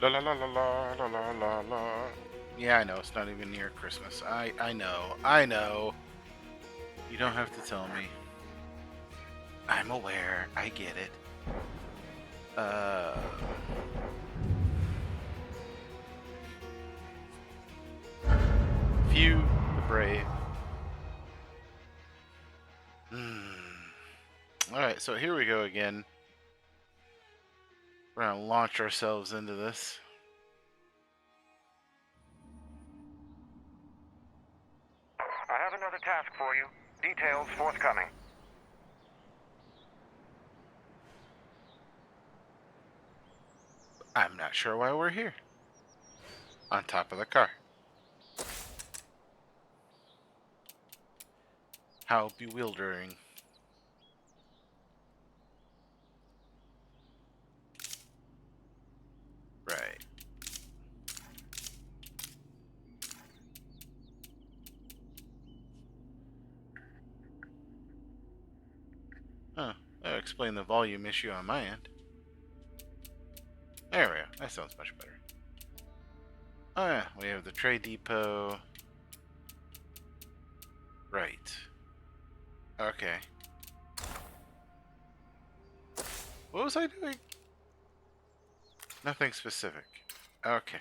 La la la la la la la la la. Yeah, I know it's not even near Christmas. I know. I know. You don't have to tell me. I'm aware. I get it. Few the brave. Alright, so here we go again. We're gonna launch ourselves into this. I have another task for you. Details forthcoming. I'm not sure why we're here. On top of the car. How bewildering. Right. Huh. That'll explain the volume issue on my end. There we go. That sounds much better. Oh yeah, we have the trade depot. Right. Okay. What was I doing? Nothing specific. Okay.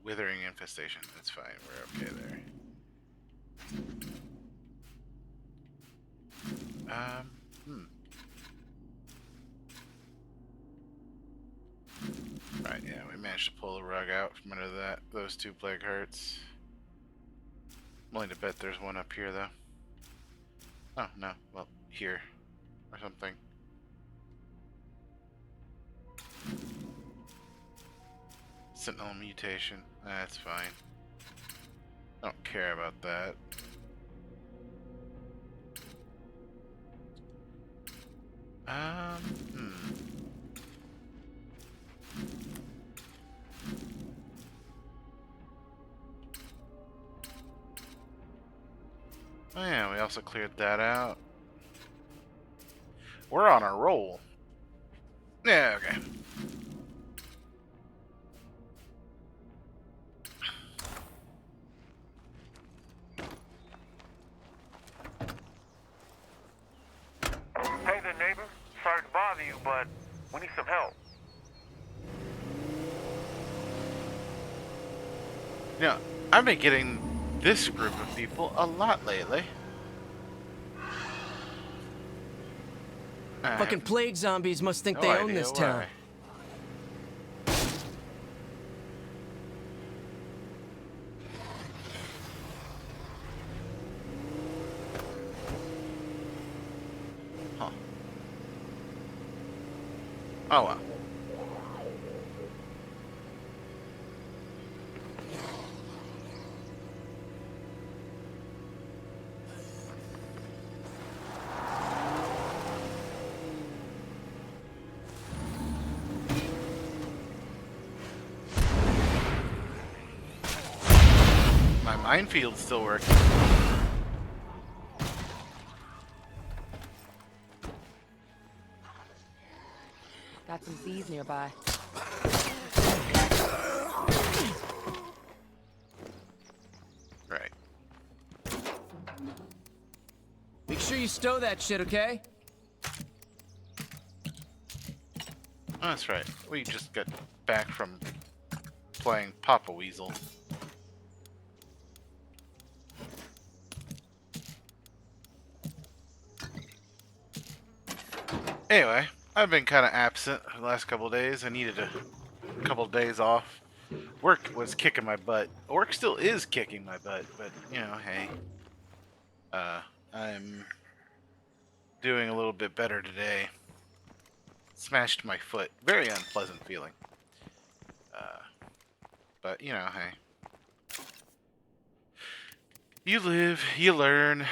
Withering infestation. That's fine. We're okay there. Right, yeah, we managed to pull the rug out from under those two plague hearts. I'm willing to bet there's one up here, though. Oh, no. Well, here. Or something. Sentinel mutation. That's fine. I don't care about that. Oh yeah, we also cleared that out. We're on a roll. Yeah, okay. Hey there, neighbor. Sorry to bother you, but we need some help. Yeah, I've been getting this group of people a lot lately. Fucking plague zombies must think they own this town. Huh. Oh well. My minefield's still working. Got some bees nearby. Right. Make sure you stow that shit, okay? Oh, that's right. We just got back from playing Papa Weasel. Anyway, I've been kind of absent the last couple of days. I needed a couple of days off. Work was kicking my butt. Work still is kicking my butt, but you know, hey. I'm doing a little bit better today. Smashed my foot. Very unpleasant feeling. But you know, hey. You live, you learn.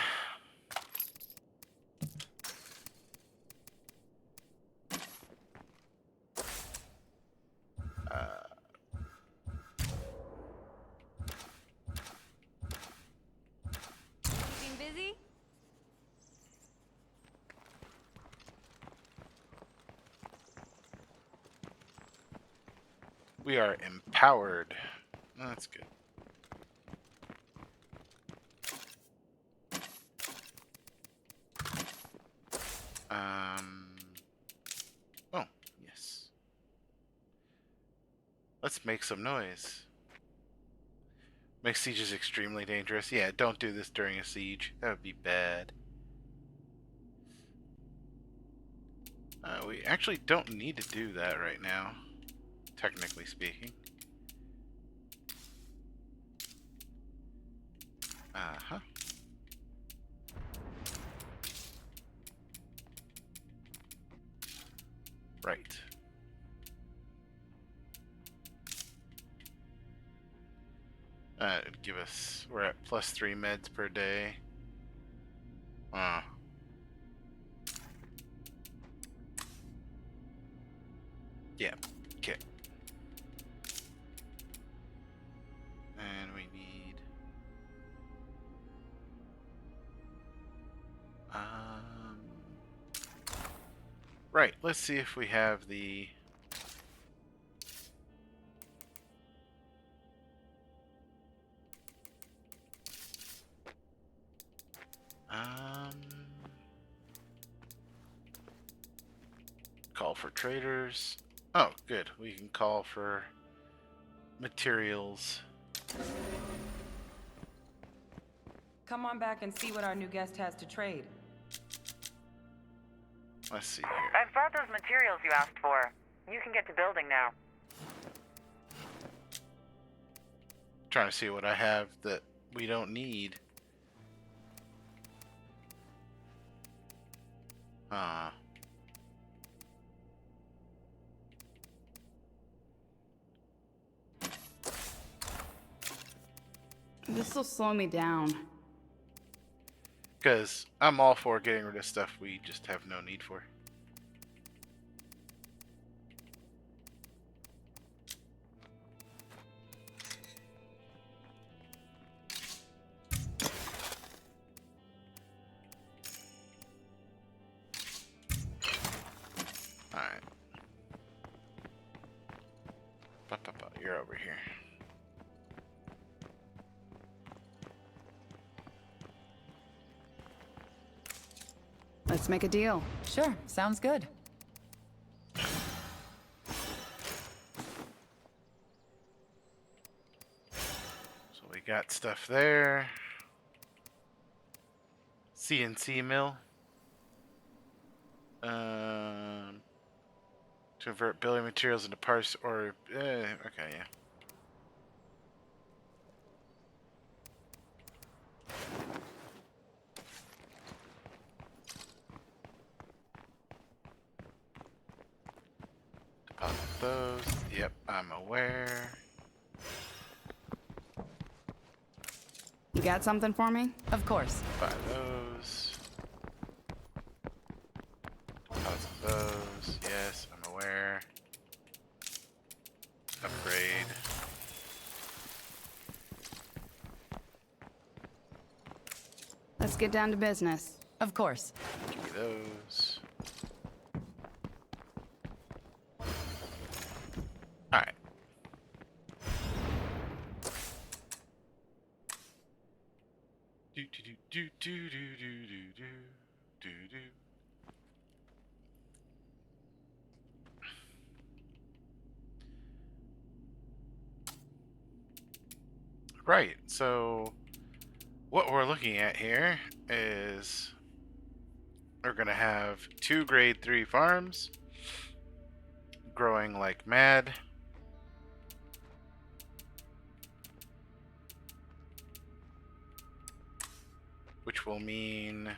Seem busy? We are empowered. That's good. Oh, yes. Let's make some noise. Make sieges extremely dangerous. Yeah, don't do this during a siege. That would be bad. We actually don't need to do that right now, technically speaking. Uh-huh. Right. It'd give us... We're at +3 meds per day. Yeah, okay. And we need... Right, let's see if we have the... Call for traders. Oh, good. We can call for materials. Come on back and see what our new guest has to trade. Let's see here. I've brought those materials you asked for. You can get to building now. Trying to see what I have that we don't need. This'll slow me down. Because I'm all for getting rid of stuff we just have no need for. Alright. You're over here. Let's make a deal. Sure, sounds good. So we got stuff there. CNC mill. To convert building materials into parts or... okay, yeah. Deposit those. Yep, I'm aware. You got something for me? Of course. Buy those. Deposit those. Yes, I'm aware. Upgrade. Let's get down to business. Of course. Give me those. Alright. Do do do do do do do do do do. Right, so what we're looking at here is we're gonna have 2 grade 3 farms growing like mad. Which will mean...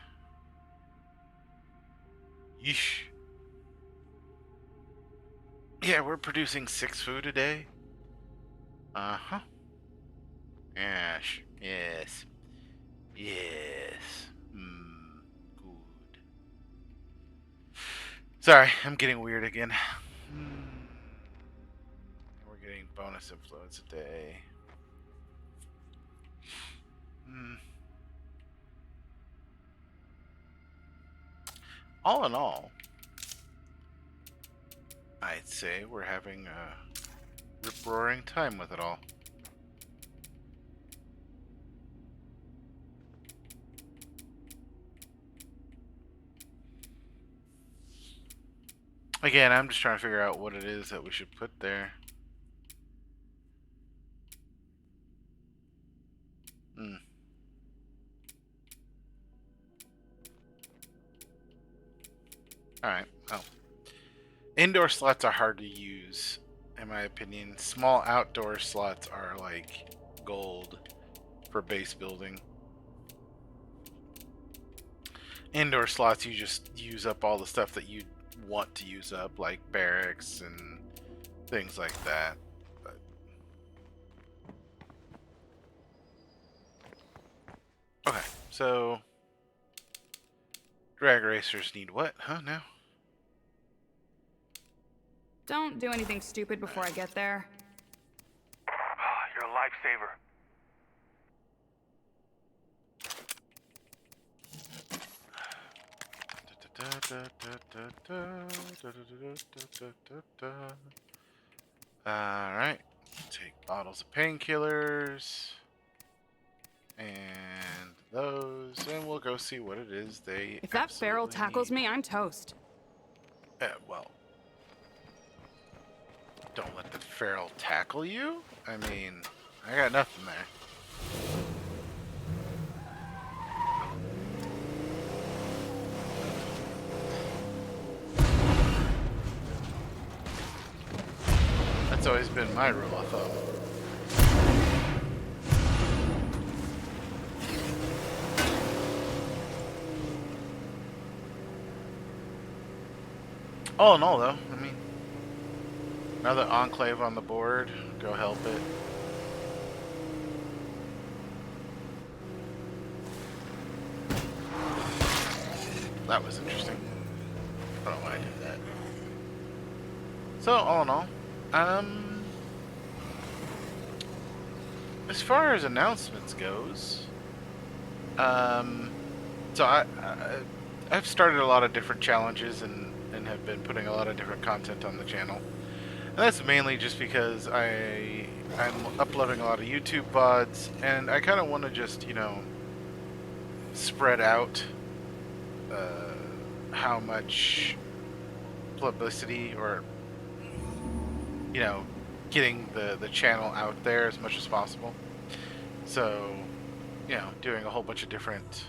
Yeesh. Yeah, we're producing 6 food a day. Uh-huh. Yes. Yes. Yes. Good. Sorry, I'm getting weird again. We're getting bonus influence a day. All in all, I'd say we're having a rip-roaring time with it all. Again, I'm just trying to figure out what it is that we should put there. Alright, well. Indoor slots are hard to use, in my opinion. Small outdoor slots are like gold for base building. Indoor slots, you just use up all the stuff that you want to use up, like barracks and things like that. But okay, so drag racers need what? Huh? Now? Don't do anything stupid before I get there. You're a lifesaver. Alright. Take bottles of painkillers. And those. And we'll go see what it is they If that feral absolutely tackles need. me, I'm toast. Well. Don't let the feral tackle you? I mean, I got nothing there. That's always been my rule of thumb. All in all, though, I mean, another enclave on the board. Go help it. That was interesting. I don't know why I did that. So, all in all, as far as announcements goes, so I've started a lot of different challenges and have been putting a lot of different content on the channel. And that's mainly just because I'm uploading a lot of YouTube VODs, and I kind of want to just, you know, spread out how much publicity or, you know, getting the channel out there as much as possible. So, you know, doing a whole bunch of different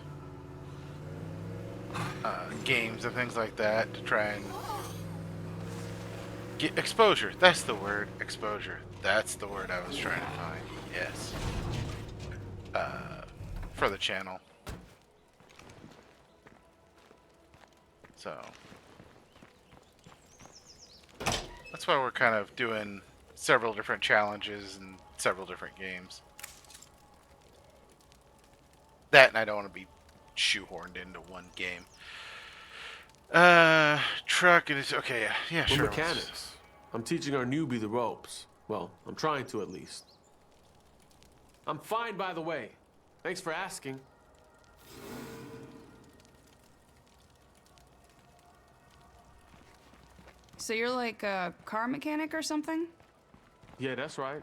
games and things like that to try and get exposure. That's the word, exposure. That's the word I was trying to find. Yes. For the channel. So that's why we're kind of doing several different challenges and several different games. That, and I don't want to be shoehorned into one game. Truck, it is okay. Yeah, We're sure. mechanics. I'm teaching our newbie the ropes. Well, I'm trying to at least. I'm fine, by the way. Thanks for asking. So you're like a car mechanic or something? Yeah, that's right.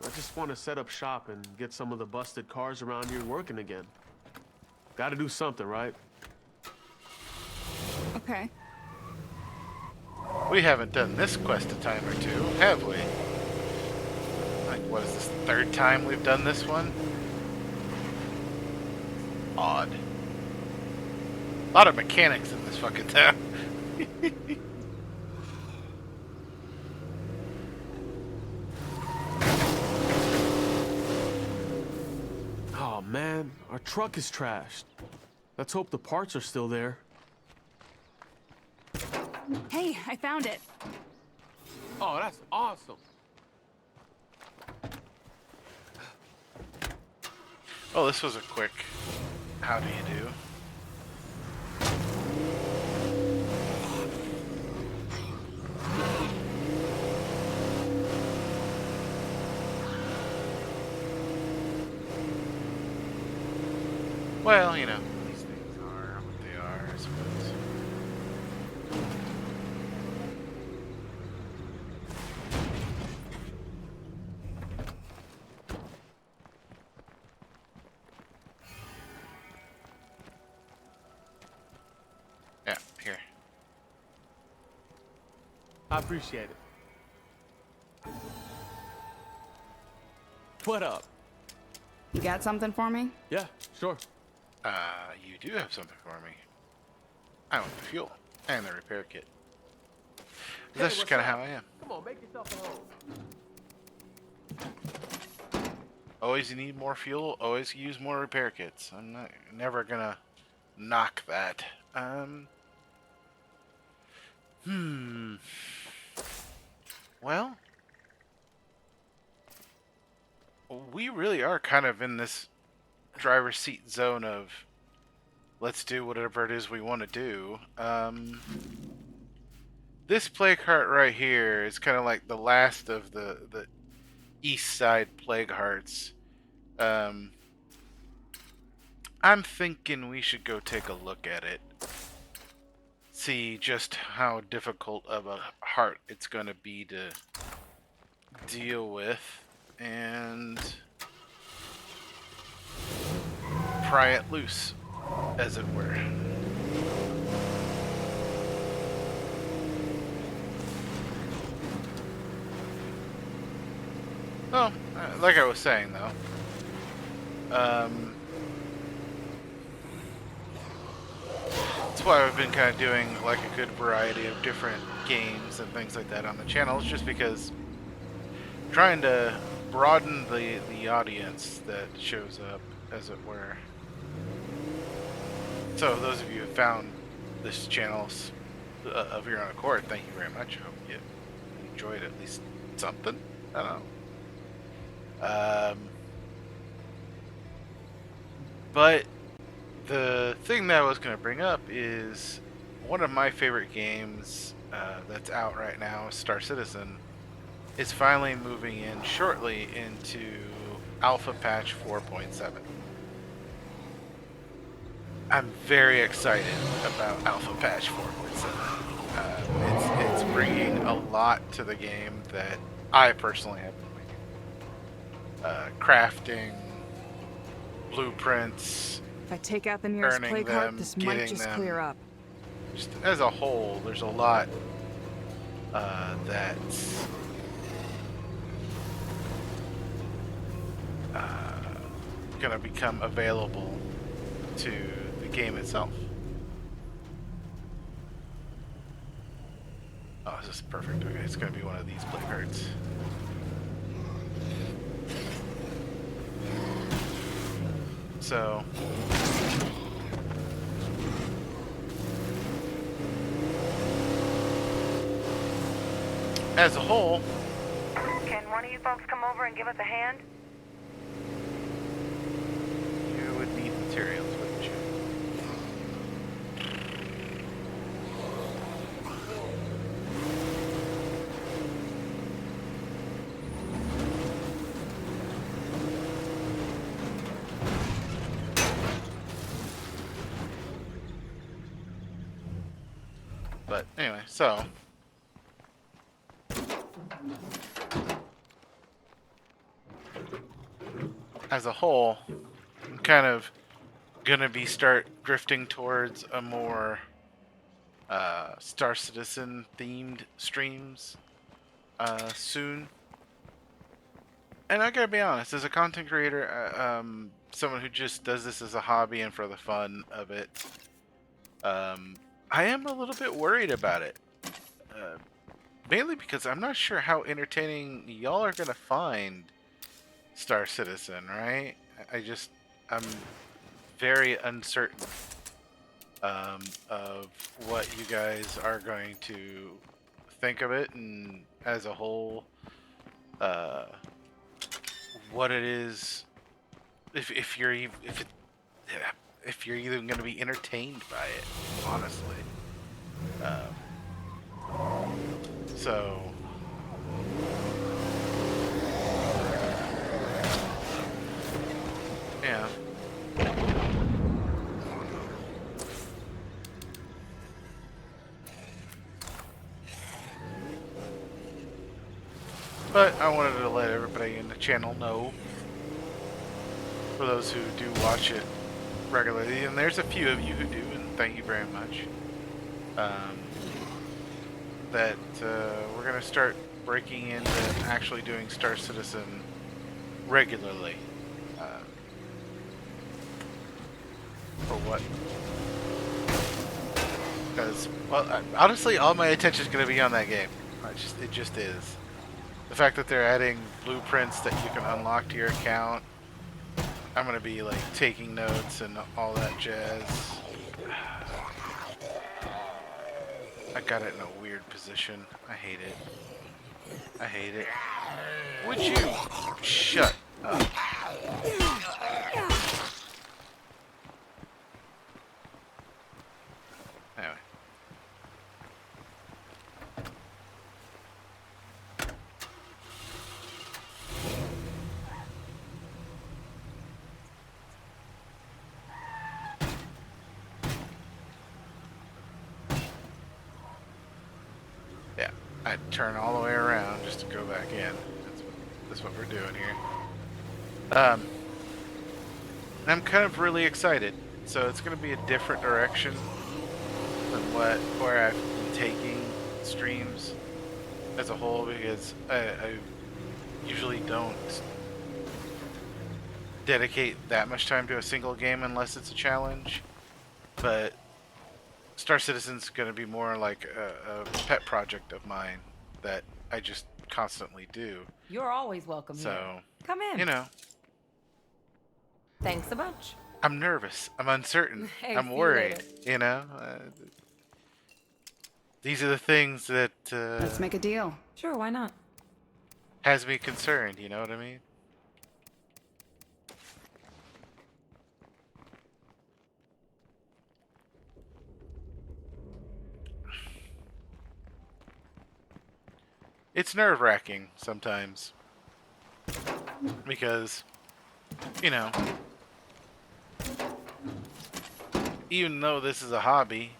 I just want to set up shop and get some of the busted cars around here working again. Gotta do something, right? Okay. We haven't done this quest a time or two, have we? Like, what is this, the third time we've done this one? Odd. A lot of mechanics in this fucking town. Oh man, our truck is trashed. Let's hope the parts are still there. Hey, I found it. Oh, that's awesome. Oh, this was a quick how do you do? Well, you know, these things are what they are, I suppose. I appreciate it. What up? You got something for me? Yeah, sure. You do have something for me. I want the fuel and the repair kit. That's just kind of how I am. Come on, make yourself at home. Always you need more fuel, always use more repair kits. I'm never gonna knock that. Well, we really are kind of in this driver's seat zone of let's do whatever it is we want to do. This plague heart right here is kind of like the last of the east side plague hearts. I'm thinking we should go take a look at it. See just how difficult of a heart it's going to be to deal with and pry it loose, as it were. Oh, like I was saying though, that's why I've been kind of doing like a good variety of different games and things like that on the channel. It's just because I'm trying to broaden the audience that shows up, as it were. So those of you who found this channel of your own accord, thank you very much. I hope you enjoyed at least something. I don't know. But the thing that I was going to bring up is one of my favorite games that's out right now, Star Citizen, is finally moving in shortly into Alpha Patch 4.7. I'm very excited about Alpha Patch 4.7. It's bringing a lot to the game that I personally have been waiting. Crafting, blueprints. If I take out the nearest Earning plague them, heart, this might getting just them. clear up. Just as a whole, there's a lot that's going to become available to the game itself. Oh, this is perfect. Okay, it's going to be one of these plague hearts. So as a whole, Can one of you folks come over and give us a hand? you would need materials, wouldn't you? But anyway, so as a whole, I'm kind of gonna start drifting towards a more Star Citizen themed streams soon. And I gotta be honest, as a content creator, someone who just does this as a hobby and for the fun of it, I am a little bit worried about it. Mainly because I'm not sure how entertaining y'all are gonna find Star Citizen, right? I'm very uncertain of what you guys are going to think of it, and as a whole, what it is, if you're even going to be entertained by it, honestly. So yeah. But I wanted to let everybody in the channel know, for those who do watch it regularly, and there's a few of you who do, and thank you very much. that we're gonna start breaking into actually doing Star Citizen regularly. For what? Because, well, honestly, all my attention is gonna be on that game. It just is. The fact that they're adding blueprints that you can unlock to your account, I'm gonna be like taking notes and all that jazz. I got it in a weird position. I hate it. I hate it. Would you shut up? Anyway. Yeah, I'd turn all the way around just to go back in. That's what we're doing here. I'm kind of really excited. So it's going to be a different direction than where I've been taking streams as a whole, because I usually don't dedicate that much time to a single game unless it's a challenge. But Star Citizen's going to be more like a pet project of mine that I just constantly do. You're always welcome here. So, Come in. you know, Thanks a bunch. I'm nervous. I'm uncertain. Hey, I'm see you worried. later. You know, these are the things that Let's make a deal. Sure, why not? has me concerned. You know what I mean? It's nerve-wracking sometimes because, you know, even though this is a hobby,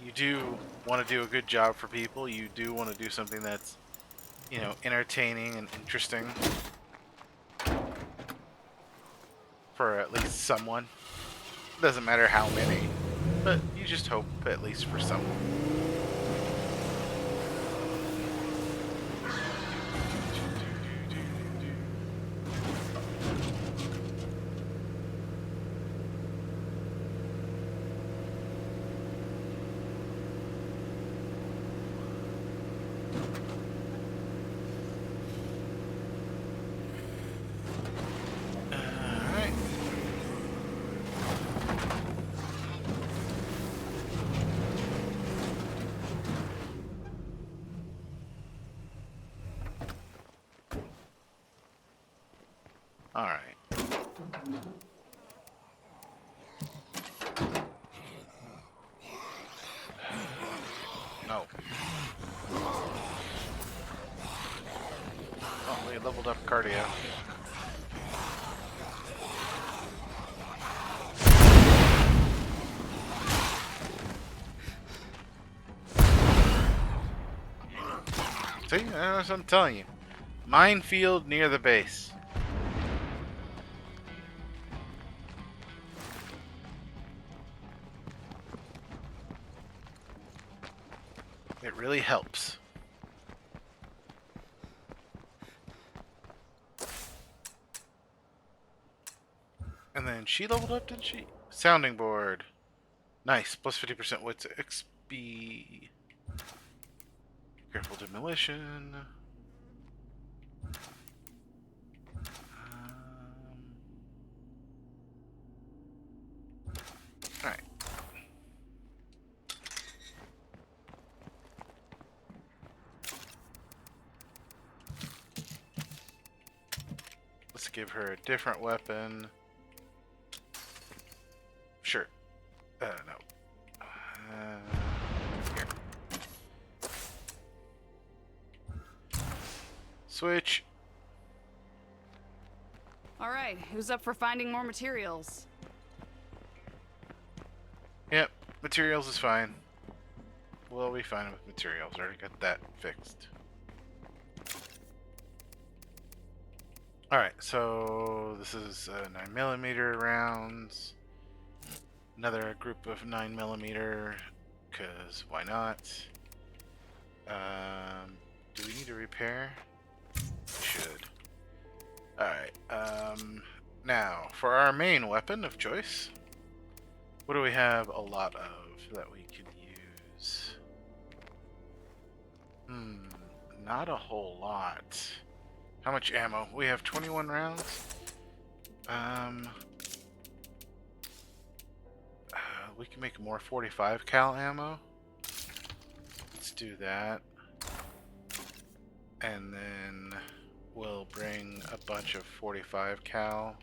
you do want to do a good job for people. You do want to do something that's, you know, entertaining and interesting for at least someone. Doesn't matter how many, but you just hope at least for someone. Alright. No. Oh, we leveled up cardio. See, that's what I'm telling you. Minefield near the base. It really helps. And then she leveled up, didn't she? Sounding board. Nice. Plus 50% wits XP. Careful demolition. Alright. Let's give her a different weapon. Sure. No. Here. Switch. All right, who's up for finding more materials? Yep, materials is fine. We'll be fine with materials. Already got that fixed. Alright, so this is 9mm rounds. Another group of 9mm, because why not? Do we need to repair? We should. Alright, now, for our main weapon of choice, what do we have a lot of that we could use? Not a whole lot. How much ammo? We have 21 rounds. We can make more 45 cal ammo. Let's do that. And then we'll bring a bunch of 45 cal.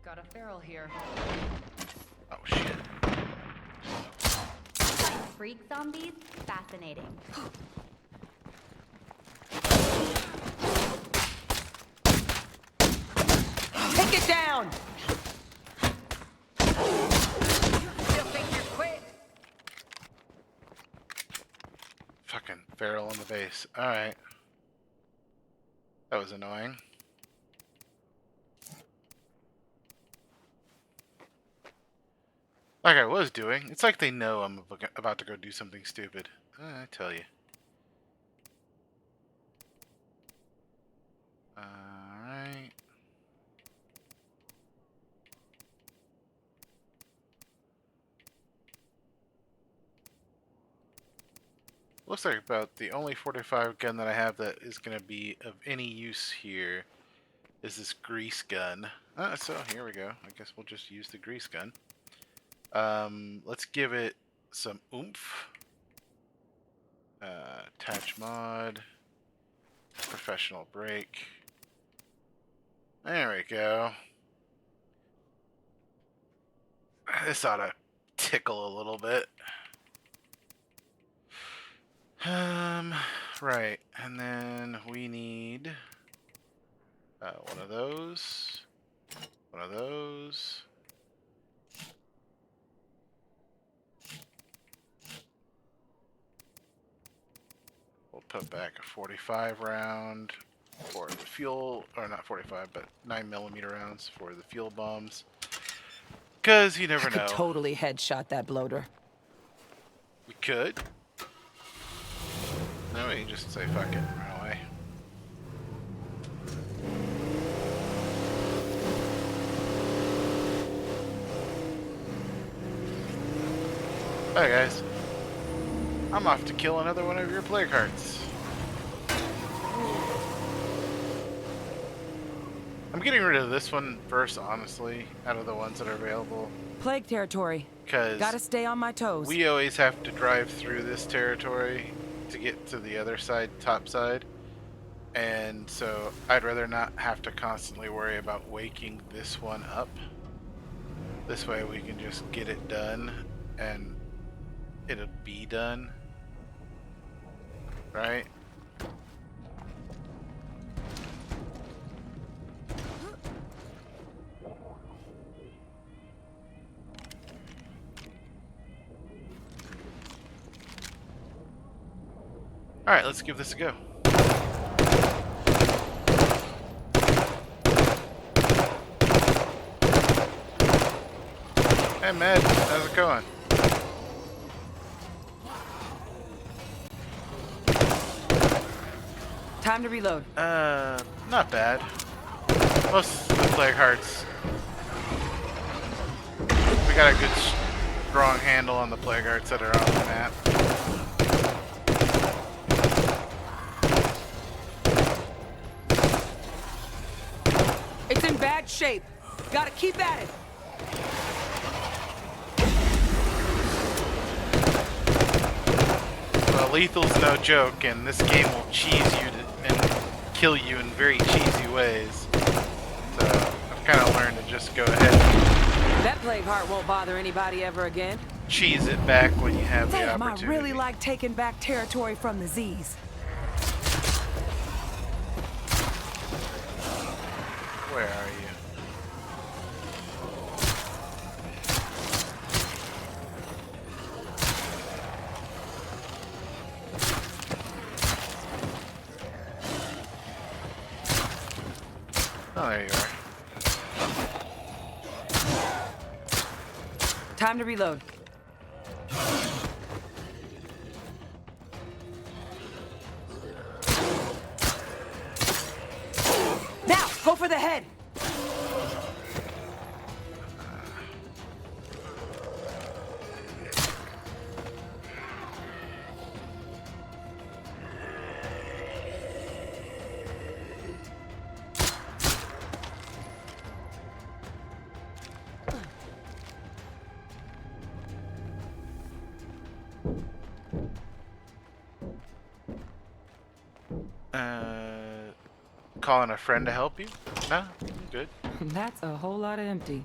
Got a feral here. Oh shit. Freak zombies? Fascinating. Take it down! Still think you're quick? Fucking feral on the base. Alright. That was annoying. Like I was doing. It's like they know I'm about to go do something stupid. I tell you. Alright. Looks like about the only 45 gun that I have that is going to be of any use here is this grease gun. So here we go. I guess we'll just use the grease gun. Let's give it some oomph. Attach mod. Professional brake. There we go. This ought to tickle a little bit. Right, and then we need one of those. One of those. We'll put back a 45 round for the fuel, or not 45, but 9mm rounds for the fuel bombs. Because you never know. Could totally headshot that bloater. We could. No, you just say fuck it, run away. Alright guys, I'm off to kill another one of your plague hearts. I'm getting rid of this one first, honestly, out of the ones that are available. Plague territory. Because gotta stay on my toes. We always have to drive through this territory to get to the other side, top side. And so I'd rather not have to constantly worry about waking this one up. This way we can just get it done and it'll be done. Right? Alright, let's give this a go. Hey, Med, how's it going? Time to reload. Not bad. Most of the plague hearts. We got a good, strong handle on the plague hearts that are on the map. It's in bad shape. Gotta keep at it. Well, lethal's no joke, and this game will cheese you and kill you in very cheesy ways. So I've kind of learned to just go ahead and That plague heart won't bother anybody ever again. cheese it back when you have the Damn, opportunity. I really like taking back territory from the Z's. Where are you? Oh, there you are. Time to reload. Now, go for the head. Calling a friend to help you? No, I'm good. That's a whole lot of empty.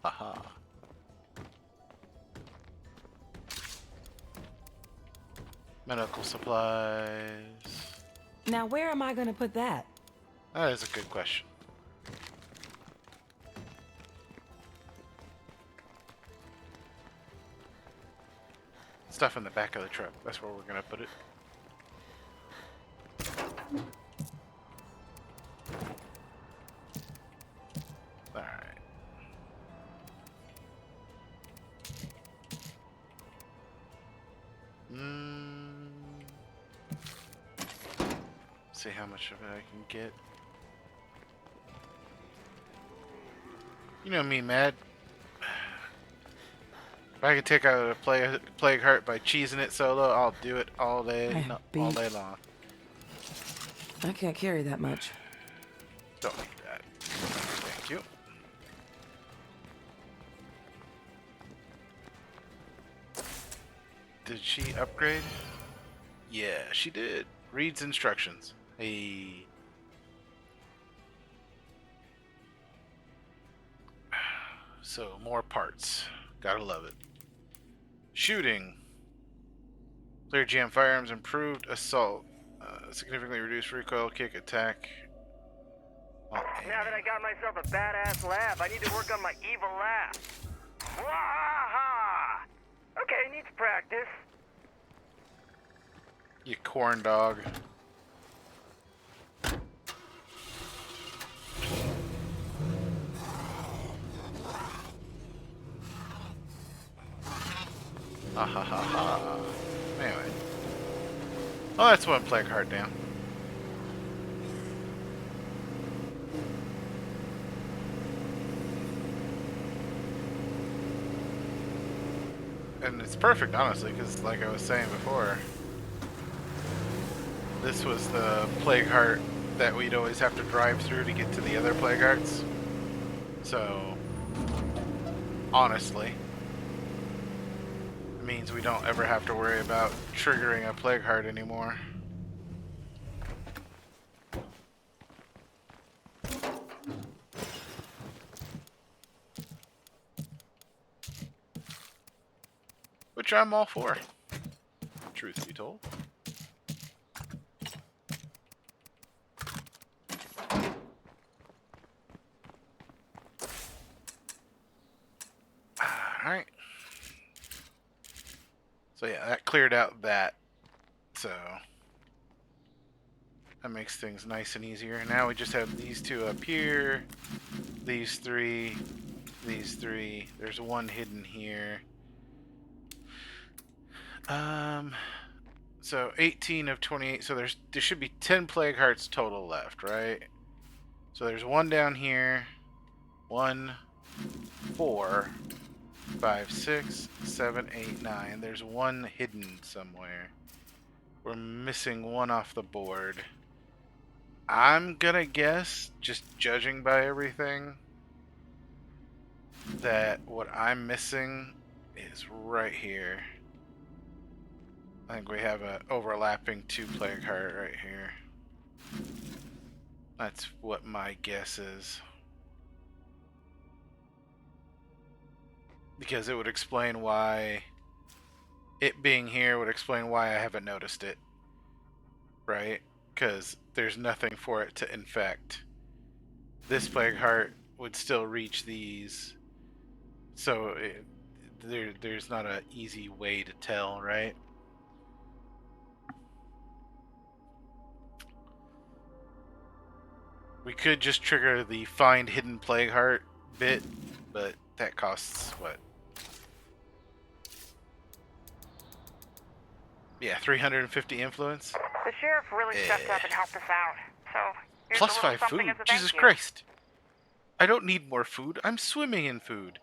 Haha. Medical supplies. Now, where am I gonna put that? That is a good question. Stuff in the back of the truck. That's where we're gonna put it. Alright. See how much of it I can get. You know me, Mad. If I could take out a plague heart by cheesing it solo, I'll do it all day, all day long. I can't carry that much. Don't need that. Thank you. Did she upgrade? Yeah, she did. Reads instructions. Hey. So, more parts. Gotta love it. Shooting. Clear jam firearms, improved assault. Significantly reduced recoil, kick, attack. Oh, Now that I got myself a badass lab, I need to work on my evil laugh. Wahaha! Okay, needs practice. You corn dog. Ha ha ha ha. Anyway. Oh, that's one plague heart down. And it's perfect, honestly, because like I was saying before, this was the plague heart that we'd always have to drive through to get to the other plague hearts. So, honestly, it means we don't ever have to worry about triggering a plague heart anymore. Which I'm all for, truth be told. Alright. So yeah, that cleared out that. So that makes things nice and easier. Now we just have these two up here, these three, these three. There's one hidden here. So 18 of 28. So there should be 10 plague hearts total left, right? So there's one down here. 1, 4, 5, 6, 7, 8, 9. There's one hidden somewhere. We're missing one off the board. I'm gonna guess, just judging by everything, that what I'm missing is right here. I think we have a overlapping 2 plague heart right here. That's what my guess is. Because it would explain why it being here would explain why I haven't noticed it. Right? Because there's nothing for it to infect. This plague heart would still reach these. So there's not an easy way to tell, right? could just trigger the find hidden plague heart bit, but that costs what? Yeah, 350 influence. The sheriff really stepped up and helped us out. So, here's Plus a little 5 something food. as a thank Jesus you. Christ. I don't need more food. I'm swimming in food.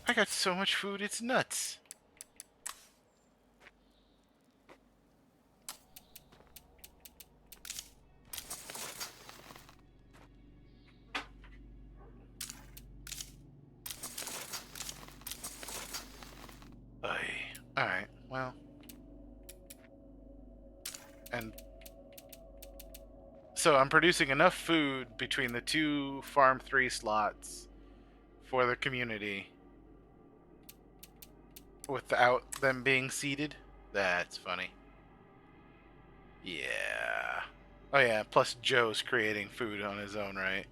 I got so much food, it's nuts. Alright, well. And so I'm producing enough food between the 2 Farm 3 slots for the community without them being seeded. That's funny. Yeah. Oh yeah, plus Joe's creating food on his own, right?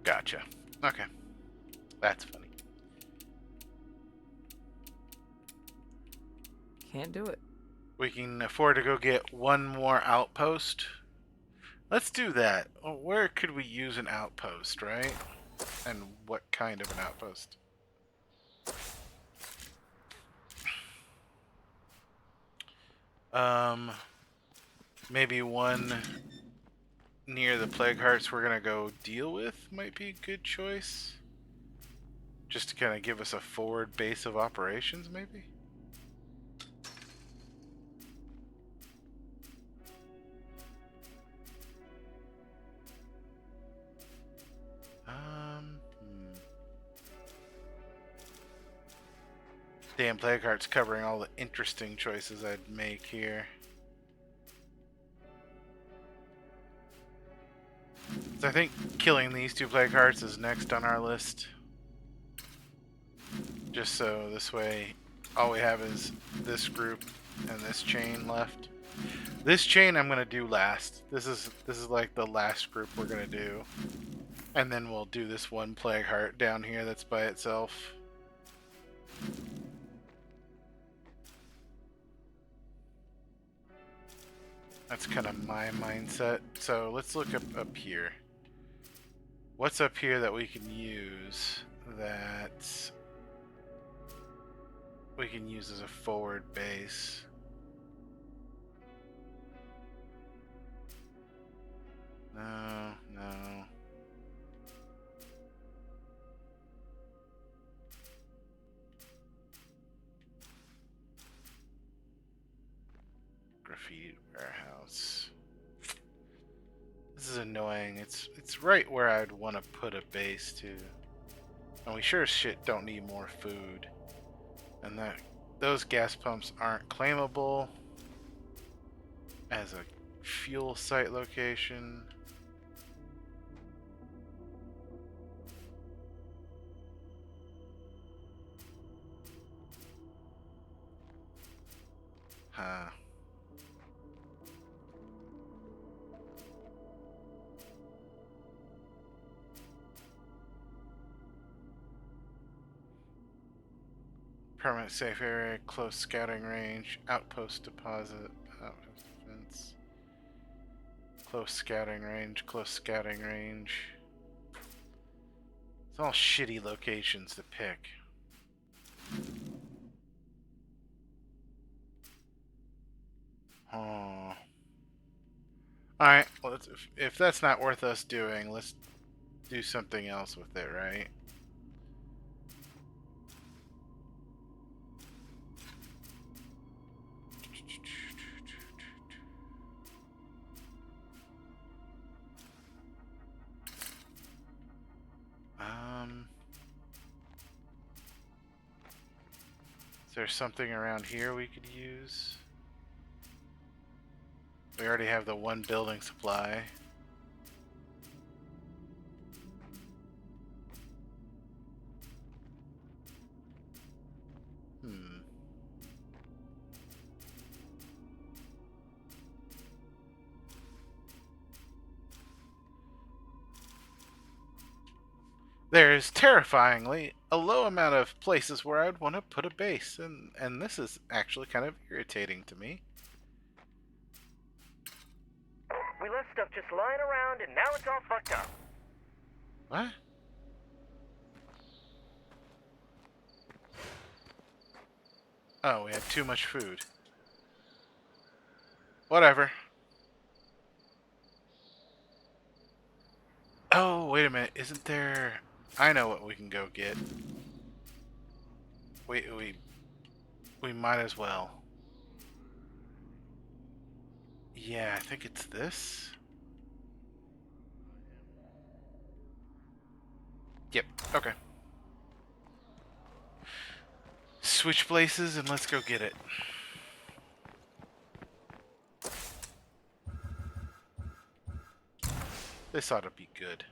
Gotcha. Okay. That's funny. Can't do it. We can afford to go get one more outpost. Let's do that. Oh, where could we use an outpost, right? And what kind of an outpost? Maybe one near the plague hearts we're gonna go deal with might be a good choice. Just to kind of give us a forward base of operations, maybe? Damn, plague heart's covering all the interesting choices I'd make here. So I think killing these 2 plague hearts is next on our list. Just so this way all we have is this group and this chain left. This chain I'm gonna do last. This is like the last group we're gonna do. And then we'll do this one plague heart down here that's by itself. That's kind of my mindset. So let's look up here. What's up here that we can use that we can use as a forward base? No, no. Graffiti warehouse. This is annoying. It's right where I'd want to put a base too. And we sure as shit don't need more food. And those gas pumps aren't claimable as a fuel site location. Huh. Permanent safe area, close scouting range, outpost deposit, outpost defense, close scouting range, close scouting range. It's all shitty locations to pick. Oh. Alright, well, if that's not worth us doing, let's do something else with it, right? Is there something around here we could use? We already have the one building supply. There's terrifyingly a low amount of places where I'd want to put a base, and this is actually kind of irritating to me. We left stuff just lying around, and now it's all fucked up. What? Oh, we had too much food. Whatever. Oh, wait a minute. Isn't there... I know what we can go get. We might as well. Yeah, I think it's this. Yep, okay. Switch places and let's go get it. This ought to be good.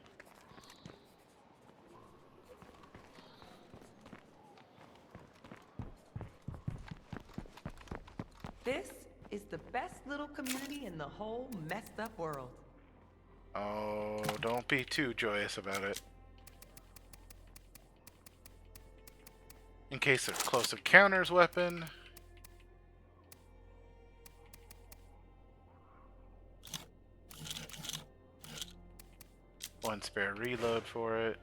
This is the best little community in the whole messed up world. Oh, don't be too joyous about it. In case of close encounters weapon. One spare reload for it.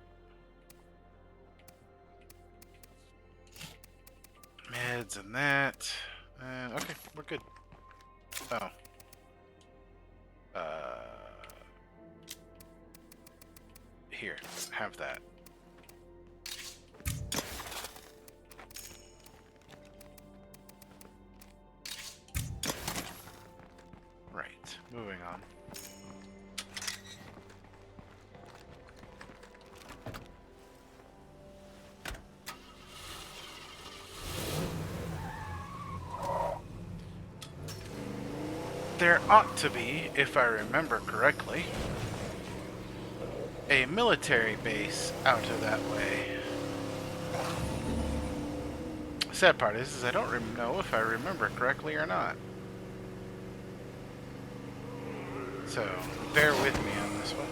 Meds and that. And okay, we're good. Oh. Here, have that. Right, moving on. There ought to be, if I remember correctly, a military base out of that way. Sad part is I don't know if I remember correctly or not. So, bear with me on this one.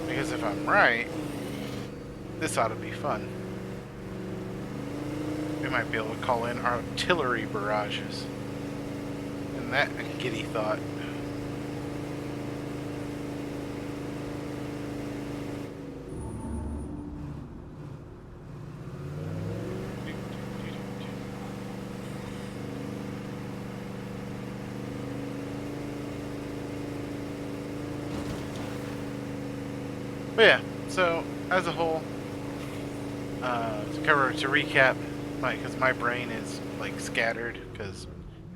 Because if I'm right, this ought to be fun. We might be able to call in artillery barrages. And that a giddy thought. But yeah, so as a whole, to recap, because my brain is like scattered because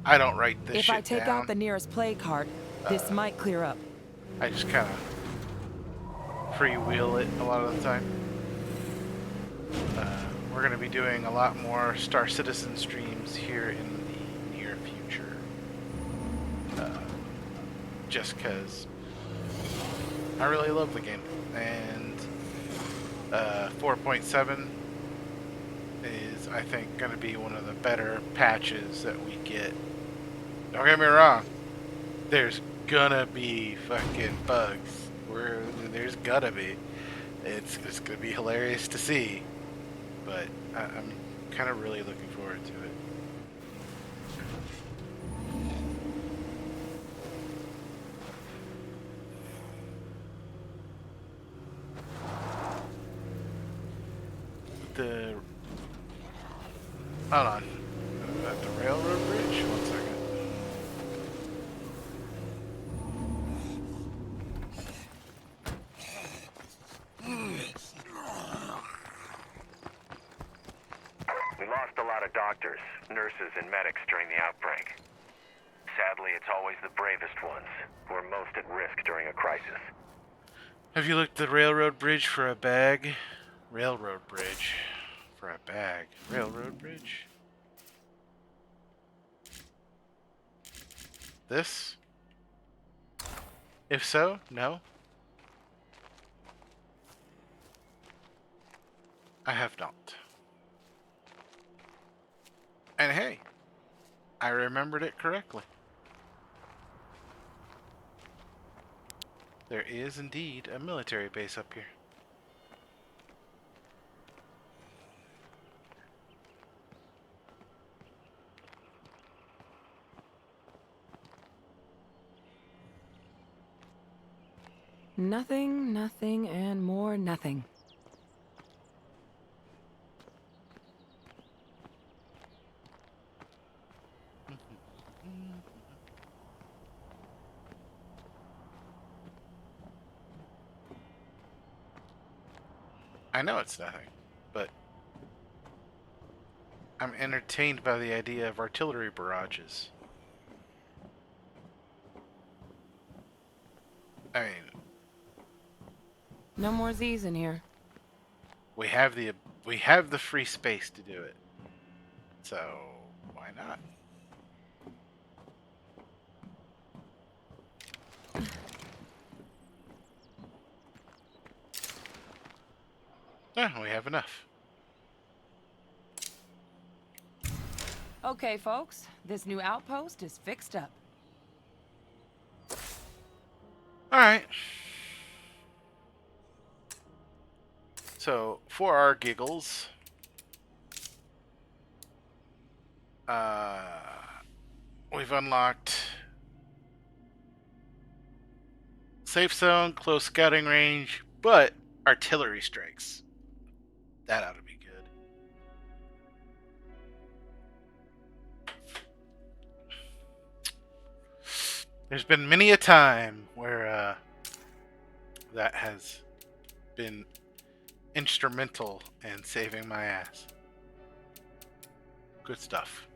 I don't write this shit down. If I take out the nearest play cart, this might clear up. I just kind of freewheel it a lot of the time. We're going to be doing a lot more Star Citizen streams here in the near future. Just because I really love the game. And 4.7 is, I think, going to be one of the better patches that we get. Don't get me wrong. There's gonna be fucking bugs. There's gotta be. It's gonna be hilarious to see. But I'm kind of really looking forward to it. Hold on. At the railroad bridge? 1 second. We lost a lot of doctors, nurses, and medics during the outbreak. Sadly, it's always the bravest ones who are most at risk during a crisis. Have you looked at the railroad bridge for a bag? Railroad bridge for a bag. Railroad bridge? This? If so, no. I have not. And hey, I remembered it correctly. There is indeed a military base up here. Nothing, nothing, and more nothing. I know it's nothing, but I'm entertained by the idea of artillery barrages. I mean, No more Z's in here. we have the free space to do it. So, why not? We have enough. Okay, folks, this new outpost is fixed up. Alright. So, for our giggles, we've unlocked safe zone, close scouting range, but artillery strikes. That ought to be good. There's been many a time where that has been instrumental in saving my ass. Good stuff.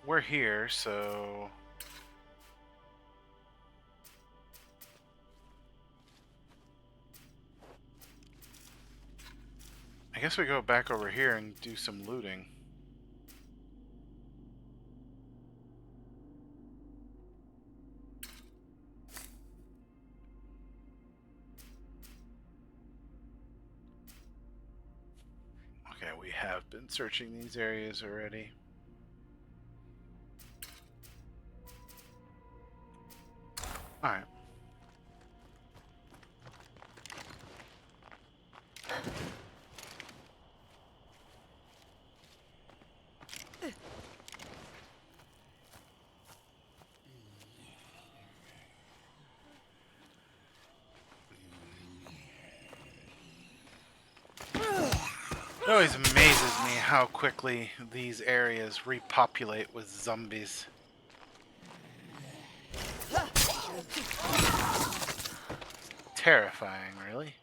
We're here, so I guess we go back over here and do some looting. Okay, we have been searching these areas already. Alright. It always amazes me how quickly these areas repopulate with zombies. Terrifying, really.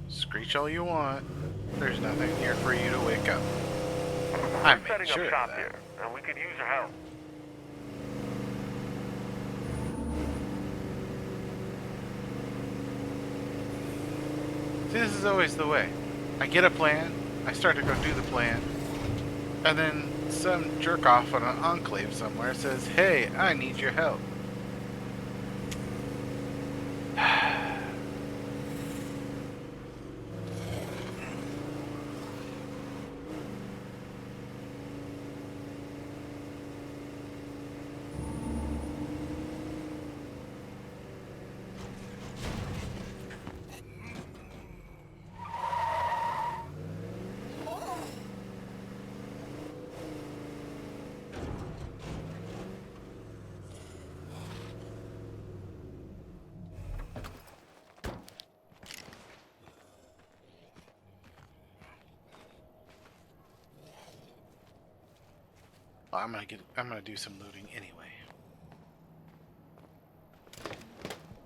Screech all you want. There's nothing here for you to wake up. I made Setting sure up of shop that. here, and we could use your help. See, this is always the way. I get a plan, I start to go do the plan, and then some jerk off on an enclave somewhere says, "Hey, I need your help." Well, I'm gonna do some looting anyway.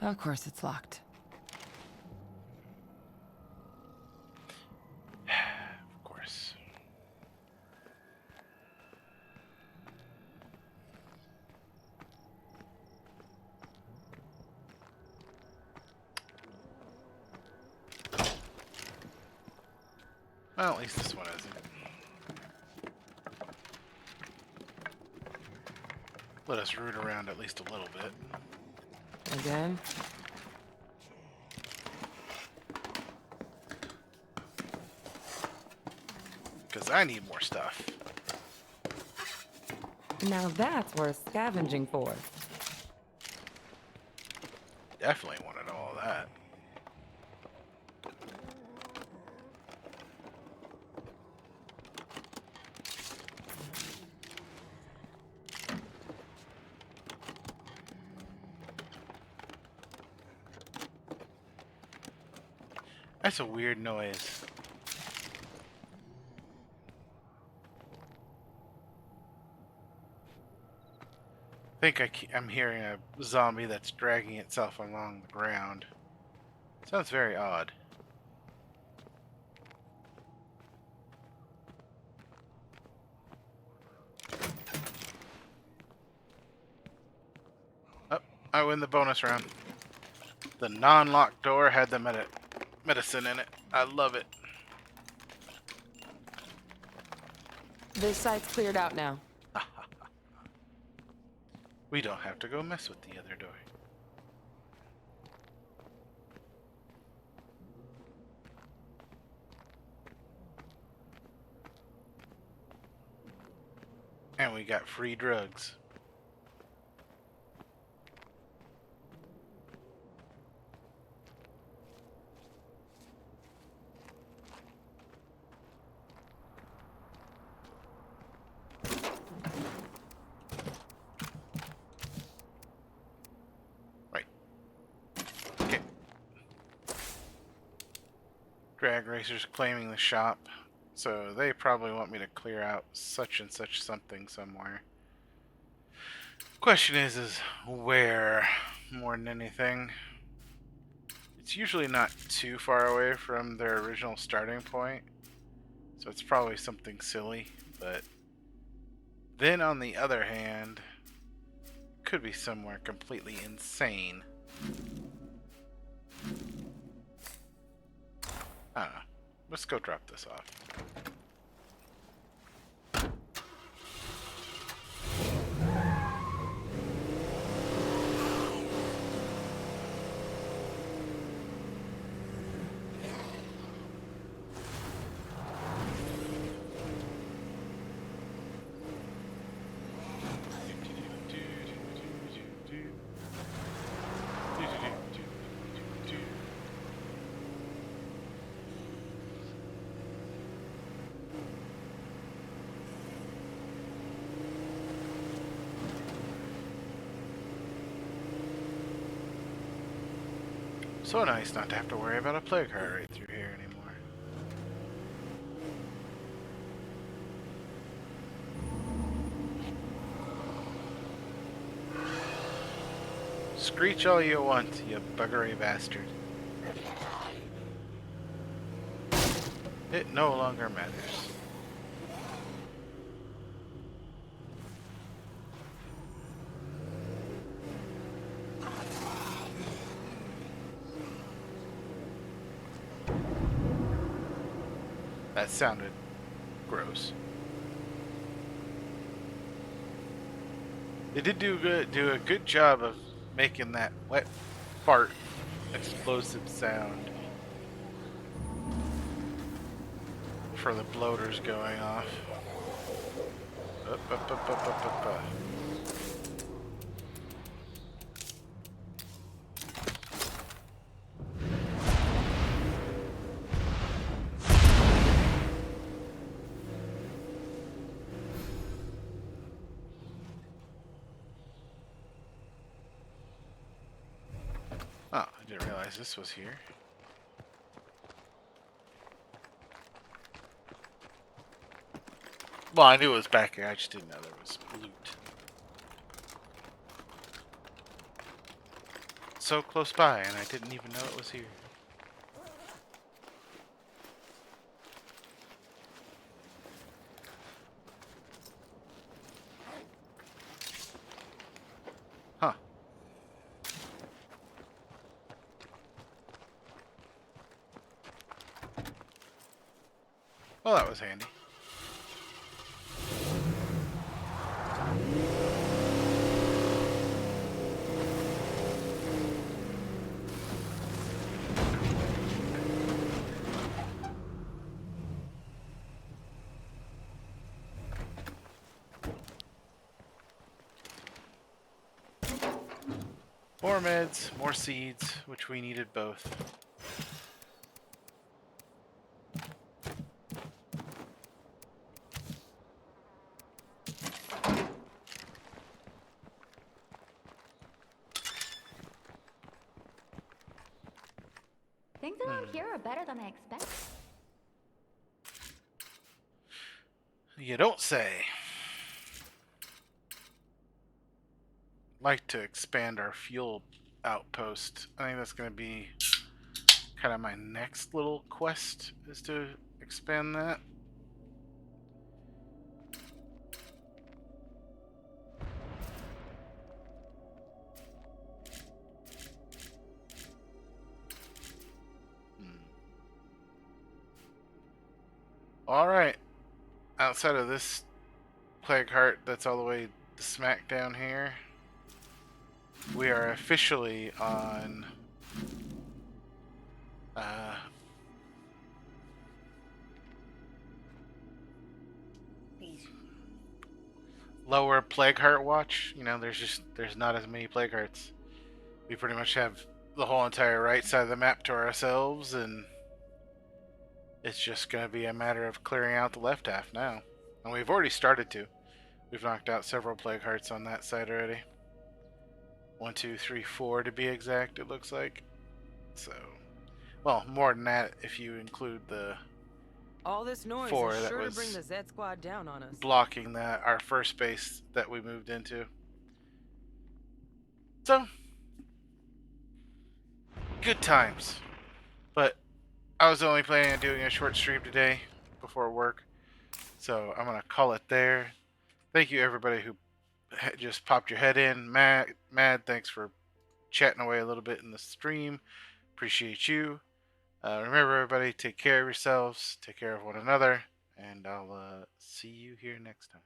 Of course it's locked. Of course. Well, at least this one isn't. Let us root around at least a little bit. Again? Because I need more stuff. Now that's worth scavenging for. Definitely wanted all of that. That's a weird noise. I think I'm hearing a zombie that's dragging itself along the ground. Sounds very odd. Oh, I win the bonus round. The non-locked door had the medicine in it. I love it. This site's cleared out now. We don't have to go mess with the other door. And we got free drugs. Drag racers claiming the shop, so they probably want me to clear out such and such something somewhere. Question is where more than anything. It's usually not too far away from their original starting point, so it's probably something silly, but then on the other hand, could be somewhere completely insane. I don't know. Let's go drop this off. So nice not to have to worry about a plague heart right through here anymore. Screech all you want, you buggery bastard. It no longer matters. That sounded gross. They did do a good job of making that wet fart explosive sound for the bloaters going off. Up. Oh, I didn't realize this was here. Well, I knew it was back here. I just didn't know there was loot. So close by, and I didn't even know it was here. Huh. Well, that was handy. More meds, more seeds, which we needed both. Things around here are better than I expected. You don't say. Like to expand our fuel outpost. I think that's going to be kind of my next little quest, is to expand that. Alright. Outside of this plague heart that's all the way smack down here, we are officially on lower plague heart watch. You know, there's not as many plague hearts. We pretty much have the whole entire right side of the map to ourselves, and it's just going to be a matter of clearing out the left half now. And we've already started to. We've knocked out several plague hearts on that side already. 1, 2, 3, 4 to be exact, it looks like. So, well, more than that if you include the All this noise 4 is that sure to was bring the Z Squad down on us. blocking our first base that we moved into. So, good times. But I was only planning on doing a short stream today before work, so I'm going to call it there. Thank you everybody who just popped your head in. Mad, thanks for chatting away a little bit in the stream. Appreciate you. Remember, everybody, take care of yourselves, take care of one another, and I'll see you here next time.